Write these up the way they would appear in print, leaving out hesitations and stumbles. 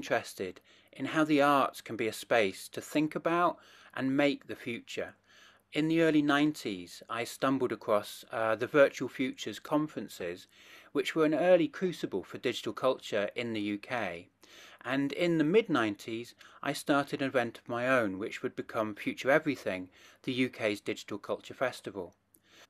interested in how the arts can be a space to think about and make the future. In the early 90s, I stumbled across the Virtual Futures conferences, which were an early crucible for digital culture in the UK. And in the mid 90s, I started an event of my own, which would become Future Everything, the UK's digital culture festival.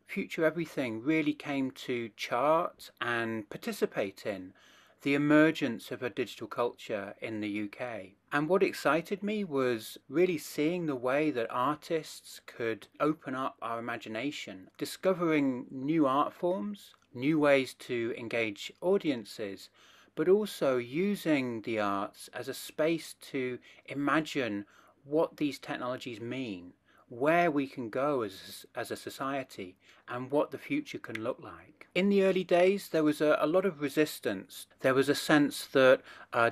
Future Everything really came to chart and participate in the emergence of a digital culture in the UK. And what excited me was really seeing the way that artists could open up our imagination, discovering new art forms, new ways to engage audiences, but also using the arts as a space to imagine what these technologies mean, where we can go as a society, and what the future can look like. In the early days, there was a lot of resistance. There was a sense that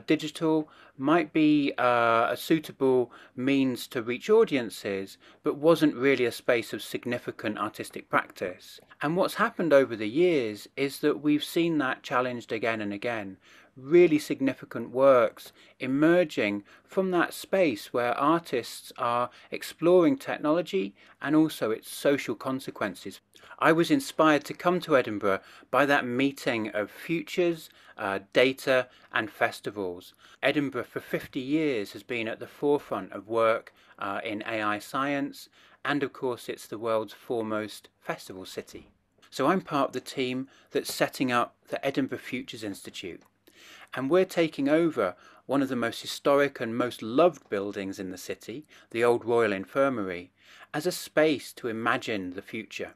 digital might be a suitable means to reach audiences, but wasn't really a space of significant artistic practice. And what's happened over the years is that we've seen that challenged again and again. Really significant works emerging from that space where artists are exploring technology and also its social consequences. I was inspired to come to Edinburgh by that meeting of futures, data and festivals. Edinburgh for 50 years has been at the forefront of work in AI science, and of course it's the world's foremost festival city. So I'm part of the team that's setting up the Edinburgh Futures Institute. And we're taking over one of the most historic and most loved buildings in the city, the old Royal Infirmary, as a space to imagine the future.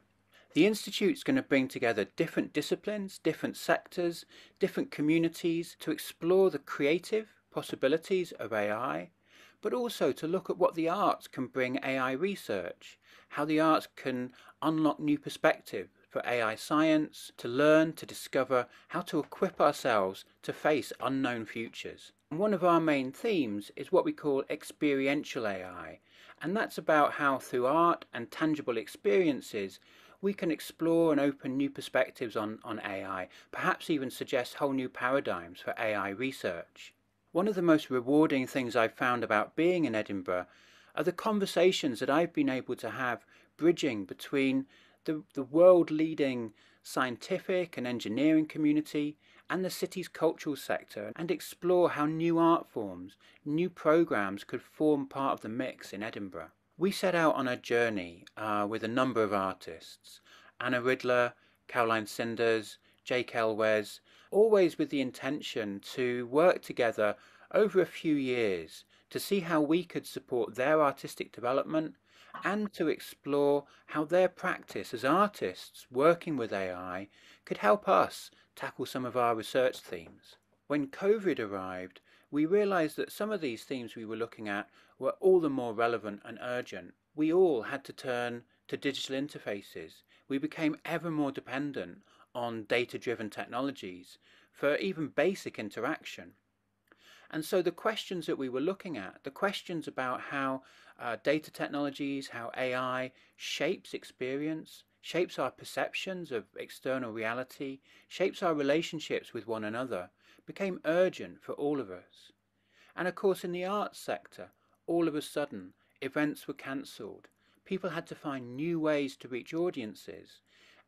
The Institute's going to bring together different disciplines, different sectors, different communities to explore the creative possibilities of AI, but also to look at what the arts can bring AI research, how the arts can unlock new perspectives for AI science, to learn, to discover how to equip ourselves to face unknown futures. And one of our main themes is what we call experiential AI, and that's about how through art and tangible experiences we can explore and open new perspectives on AI, perhaps even suggest whole new paradigms for AI research. One of the most rewarding things I've found about being in Edinburgh are the conversations that I've been able to have bridging between the world-leading scientific and engineering community and the city's cultural sector, and explore how new art forms, new programs could form part of the mix in Edinburgh. We set out on a journey with a number of artists, Anna Ridler, Caroline Sinders, Jake Elwes, always with the intention to work together over a few years to see how we could support their artistic development and to explore how their practice as artists working with AI could help us tackle some of our research themes. When COVID arrived, we realized that some of these themes we were looking at were all the more relevant and urgent. We all had to turn to digital interfaces. We became ever more dependent on data-driven technologies for even basic interaction. And so the questions that we were looking at, the questions about how data technologies, how AI shapes experience, shapes our perceptions of external reality, shapes our relationships with one another, became urgent for all of us. And of course in the arts sector, all of a sudden, events were cancelled. People had to find new ways to reach audiences.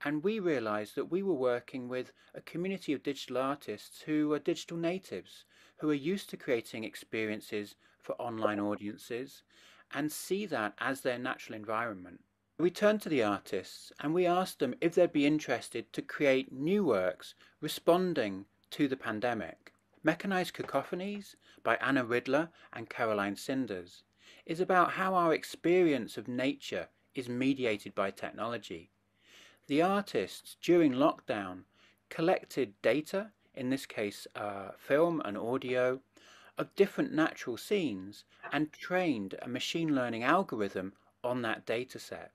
And we realised that we were working with a community of digital artists who are digital natives, who are used to creating experiences for online audiences and see that as their natural environment. We turned to the artists and we asked them if they'd be interested to create new works responding to the pandemic. Mechanized Cacophonies by Anna Ridler and Caroline Sinders is about how our experience of nature is mediated by technology. The artists during lockdown collected data, in this case film and audio, of different natural scenes and trained a machine learning algorithm on that data set.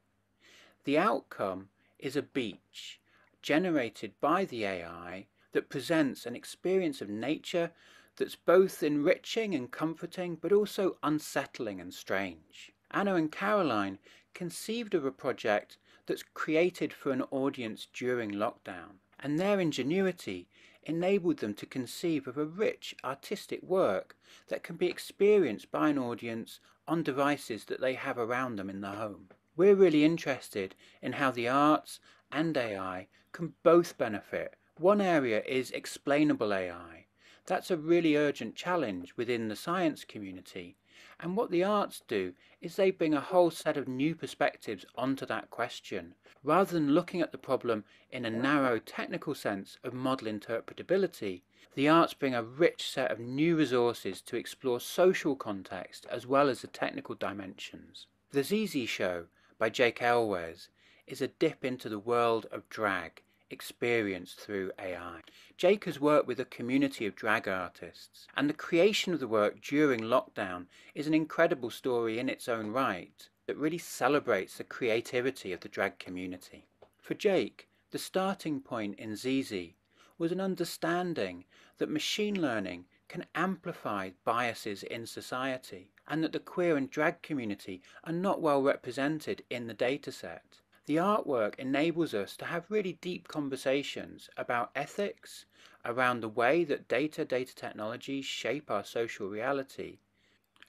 The outcome is a beach generated by the AI that presents an experience of nature that's both enriching and comforting, but also unsettling and strange. Anna and Caroline conceived of a project that's created for an audience during lockdown, and their ingenuity enabled them to conceive of a rich artistic work that can be experienced by an audience on devices that they have around them in the home. We're really interested in how the arts and AI can both benefit. One area is explainable AI. That's a really urgent challenge within the science community. And what the arts do is they bring a whole set of new perspectives onto that question. Rather than looking at the problem in a narrow technical sense of model interpretability, the arts bring a rich set of new resources to explore social context as well as the technical dimensions. The ZZ Show by Jake Elwes is a dip into the world of drag experienced through AI. Jake has worked with a community of drag artists, and the creation of the work during lockdown is an incredible story in its own right that really celebrates the creativity of the drag community. For Jake, the starting point in ZZ was an understanding that machine learning can amplify biases in society, and that the queer and drag community are not well represented in the dataset. The artwork enables us to have really deep conversations about ethics, around the way that data technologies shape our social reality.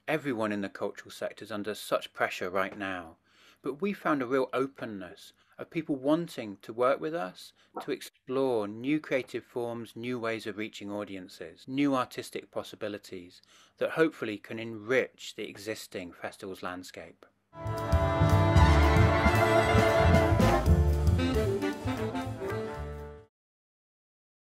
Everyone in the cultural sector is under such pressure right now, but we found a real openness of people wanting to work with us to explore new creative forms, new ways of reaching audiences, new artistic possibilities that hopefully can enrich the existing festivals landscape.